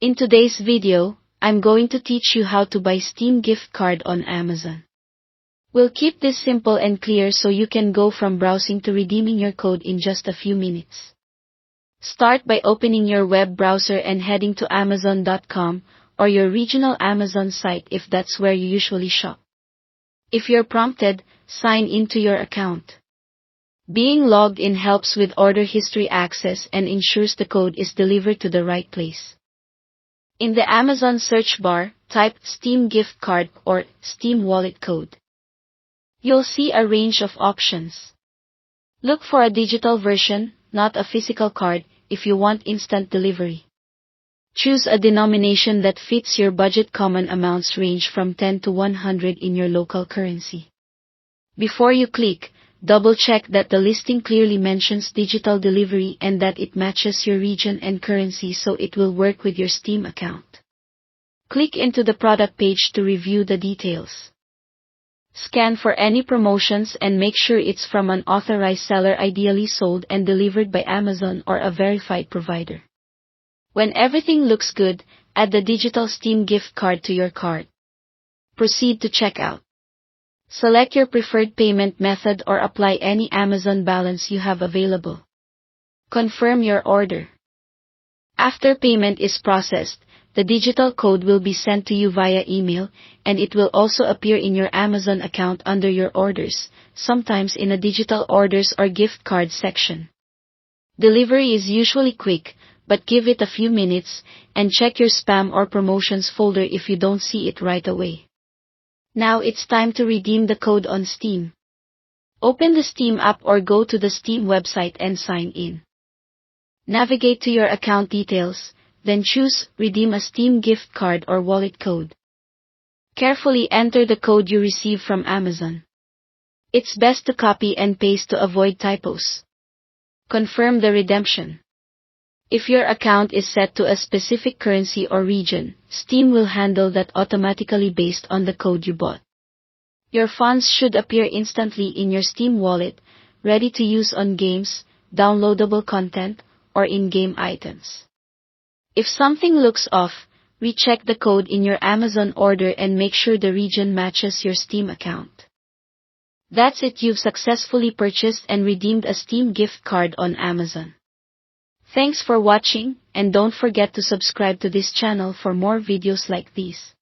In today's video, I'm going to teach you how to buy Steam gift card on Amazon. We'll keep this simple and clear so you can go from browsing to redeeming your code in just a few minutes. Start by opening your web browser and heading to Amazon.com or your regional Amazon site if that's where you usually shop. If you're prompted, sign into your account. Being logged in helps with order history access and ensures the code is delivered to the right place. In the Amazon search bar, type Steam gift card or Steam wallet code. You'll see a range of options. Look for a digital version, not a physical card, if you want instant delivery. Choose a denomination that fits your budget. Common amounts range from 10 to 100 in your local currency. Before you click, double-check that the listing clearly mentions digital delivery and that it matches your region and currency so it will work with your Steam account. Click into the product page to review the details. Scan for any promotions and make sure it's from an authorized seller, ideally sold and delivered by Amazon or a verified provider. When everything looks good, add the digital Steam gift card to your cart. Proceed to checkout. Select your preferred payment method or apply any Amazon balance you have available. Confirm your order. After payment is processed, the digital code will be sent to you via email, and it will also appear in your Amazon account under your orders, sometimes in a digital orders or gift card section. Delivery is usually quick, but give it a few minutes, and check your spam or promotions folder if you don't see it right away. Now it's time to redeem the code on Steam. Open the Steam app or go to the Steam website and sign in. Navigate to your account details, then choose Redeem a Steam gift card or wallet code. Carefully enter the code you receive from Amazon. It's best to copy and paste to avoid typos. Confirm the redemption. If your account is set to a specific currency or region, Steam will handle that automatically based on the code you bought. Your funds should appear instantly in your Steam wallet, ready to use on games, downloadable content, or in-game items. If something looks off, recheck the code in your Amazon order and make sure the region matches your Steam account. That's it, you've successfully purchased and redeemed a Steam gift card on Amazon. Thanks for watching, and don't forget to subscribe to this channel for more videos like these.